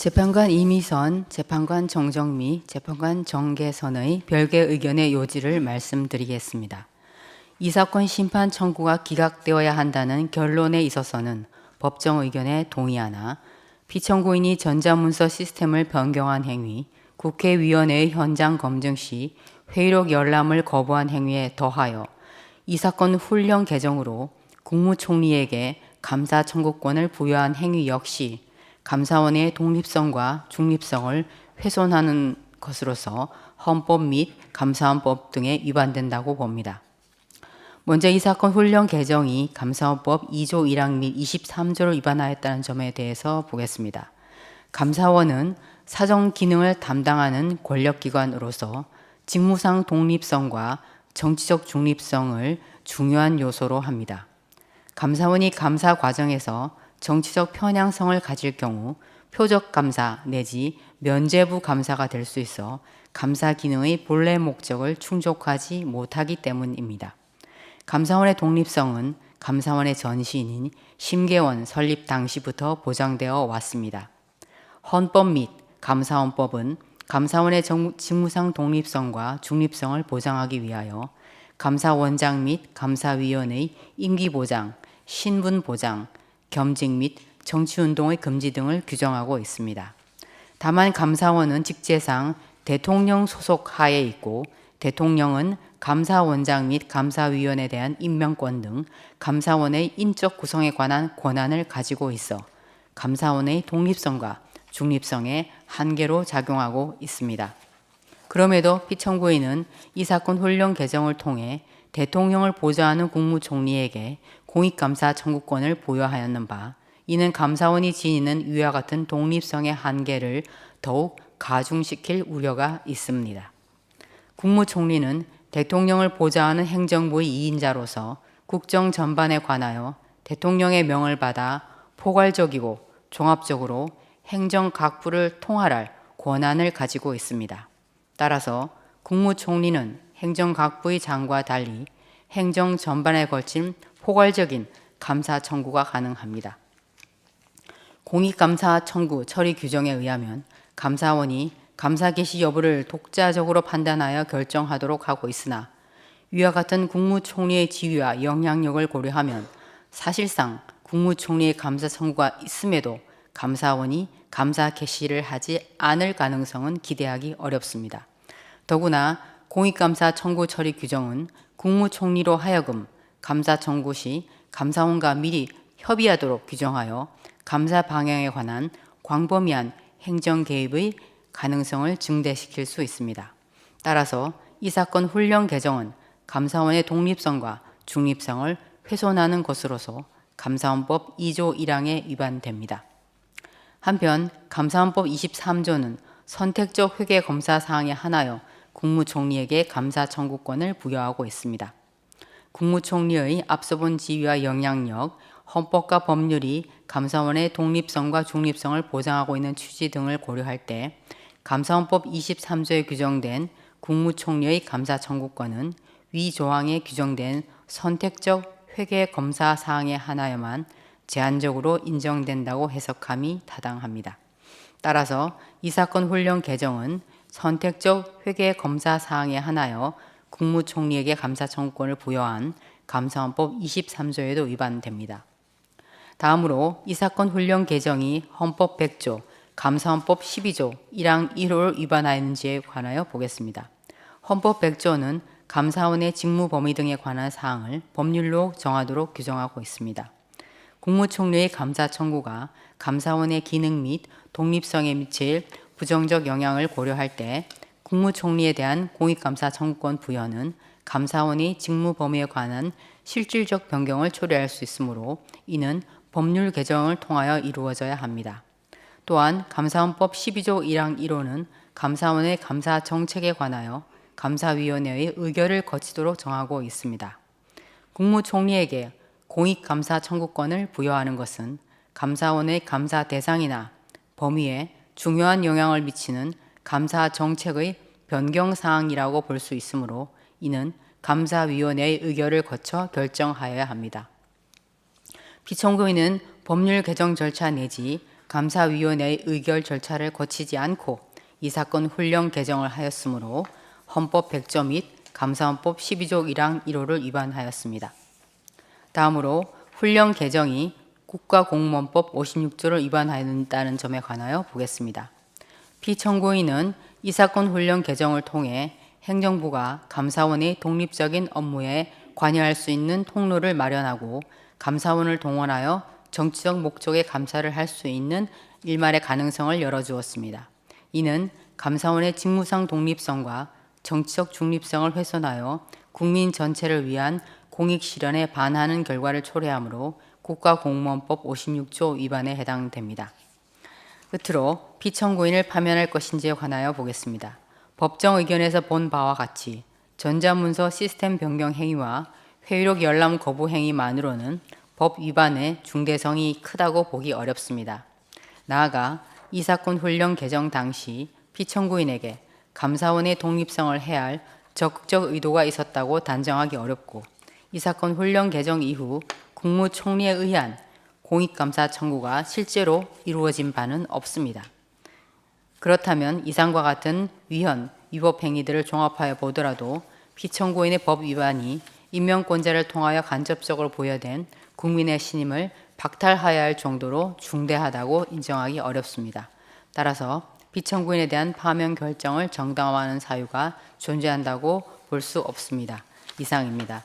재판관 이미선, 재판관 정정미, 재판관 정계선의 별개 의견의 요지를 말씀드리겠습니다. 이 사건 심판 청구가 기각되어야 한다는 결론에 있어서는 법정 의견에 동의하나 피청구인이 전자문서 시스템을 변경한 행위, 국회위원회의 현장 검증 시 회의록 열람을 거부한 행위에 더하여 이 사건 훈령 개정으로 국무총리에게 감사 청구권을 부여한 행위 역시 감사원의 독립성과 중립성을 훼손하는 것으로서 헌법 및 감사원법 등에 위반된다고 봅니다. 먼저 이 사건 훈령 개정이 감사원법 2조 1항 및 23조를 위반하였다는 점에 대해서 보겠습니다. 감사원은 사정 기능을 담당하는 권력기관으로서 직무상 독립성과 정치적 중립성을 중요한 요소로 합니다. 감사원이 감사 과정에서 정치적 편향성을 가질 경우 표적 감사 내지 면죄부 감사가 될 수 있어 감사 기능의 본래 목적을 충족하지 못하기 때문입니다. 감사원의 독립성은 감사원의 전신인 심계원 설립 당시부터 보장되어 왔습니다. 헌법 및 감사원법은 감사원의 직무상 독립성과 중립성을 보장하기 위하여 감사원장 및 감사위원의 임기 보장, 신분 보장, 겸직 및 정치운동의 금지 등을 규정하고 있습니다. 다만 감사원은 직제상 대통령 소속 하에 있고 대통령은 감사원장 및 감사위원에 대한 임명권 등 감사원의 인적 구성에 관한 권한을 가지고 있어 감사원의 독립성과 중립성에 한계로 작용하고 있습니다. 그럼에도 피청구인은 이 사건 훈령 개정을 통해 대통령을 보좌하는 국무총리에게 공익감사 청구권을 부여하였는 바 이는 감사원이 지니는 위와 같은 독립성의 한계를 더욱 가중시킬 우려가 있습니다. 국무총리는 대통령을 보좌하는 행정부의 2인자로서 국정 전반에 관하여 대통령의 명을 받아 포괄적이고 종합적으로 행정 각부를 통할할 권한을 가지고 있습니다. 따라서 국무총리는 행정각부의 장과 달리 행정 전반에 걸친 포괄적인 감사 청구가 가능합니다. 공익감사 청구 처리 규정에 의하면 감사원이 감사 개시 여부를 독자적으로 판단하여 결정하도록 하고 있으나 위와 같은 국무총리의 지위와 영향력을 고려하면 사실상 국무총리의 감사 청구가 있음에도 감사원이 감사 개시를 하지 않을 가능성은 기대하기 어렵습니다. 더구나 공익감사 청구 처리 규정은 국무총리로 하여금 감사 청구 시 감사원과 미리 협의하도록 규정하여 감사 방향에 관한 광범위한 행정 개입의 가능성을 증대시킬 수 있습니다. 따라서 이 사건 훈령 개정은 감사원의 독립성과 중립성을 훼손하는 것으로서 감사원법 2조 1항에 위반됩니다. 한편 감사원법 23조는 선택적 회계 검사 사항에 한하여 국무총리에게 감사 청구권을 부여하고 있습니다. 국무총리의 앞서 본 지위와 영향력, 헌법과 법률이 감사원의 독립성과 중립성을 보장하고 있는 취지 등을 고려할 때 감사원법 23조에 규정된 국무총리의 감사 청구권은 위 조항에 규정된 선택적 회계 검사 사항에 한하여만 제한적으로 인정된다고 해석함이 타당합니다. 따라서 이 사건 훈령 개정은 선택적 회계 검사 사항에 한하여 국무총리에게 감사 청구권을 부여한 감사원법 23조에도 위반됩니다. 다음으로 이 사건 훈령 개정이 헌법 100조, 감사원법 12조 1항 1호를 위반하였는지에 관하여 보겠습니다. 헌법 100조는 감사원의 직무 범위 등에 관한 사항을 법률로 정하도록 규정하고 있습니다. 국무총리의 감사 청구가 감사원의 기능 및 독립성에 미칠 부정적 영향을 고려할 때 국무총리에 대한 공익감사 청구권 부여는 감사원의 직무 범위에 관한 실질적 변경을 초래할 수 있으므로 이는 법률 개정을 통하여 이루어져야 합니다. 또한 감사원법 12조 1항 1호는 감사원의 감사 정책에 관하여 감사위원회의 의결을 거치도록 정하고 있습니다. 국무총리에게 공익감사 청구권을 부여하는 것은 감사원의 감사 대상이나 범위에 중요한 영향을 미치는 감사 정책의 변경 사항이라고 볼 수 있으므로 이는 감사위원회의 의결을 거쳐 결정하여야 합니다. 피청구인은 법률 개정 절차 내지 감사위원회의 의결 절차를 거치지 않고 이 사건 훈령 개정을 하였으므로 헌법 100조 및 감사원법 12조 1항 1호를 위반하였습니다. 다음으로 훈령 개정이 국가공무원법 56조를 위반한다는 점에 관하여 보겠습니다. 피청구인은 이 사건 훈령 개정을 통해 행정부가 감사원의 독립적인 업무에 관여할 수 있는 통로를 마련하고 감사원을 동원하여 정치적 목적의 감사를 할 수 있는 일말의 가능성을 열어주었습니다. 이는 감사원의 직무상 독립성과 정치적 중립성을 훼손하여 국민 전체를 위한 공익 실현에 반하는 결과를 초래하므로 국가공무원법 56조 위반에 해당됩니다. 끝으로 피청구인을 파면할 것인지에 관하여 보겠습니다. 법정 의견에서 본 바와 같이 전자문서 시스템 변경 행위와 회의록 열람 거부 행위만으로는 법 위반의 중대성이 크다고 보기 어렵습니다. 나아가 이 사건 훈령 개정 당시 피청구인에게 감사원의 독립성을 해할 적극적 의도가 있었다고 단정하기 어렵고 이 사건 훈령 개정 이후 국무총리에 의한 공익감사 청구가 실제로 이루어진 바는 없습니다. 그렇다면 이상과 같은 위헌, 위법 행위들을 종합하여 보더라도 피청구인의 법 위반이 임명권자를 통하여 간접적으로 부여된 국민의 신임을 박탈하여야 할 정도로 중대하다고 인정하기 어렵습니다. 따라서 피청구인에 대한 파면 결정을 정당화하는 사유가 존재한다고 볼 수 없습니다. 이상입니다.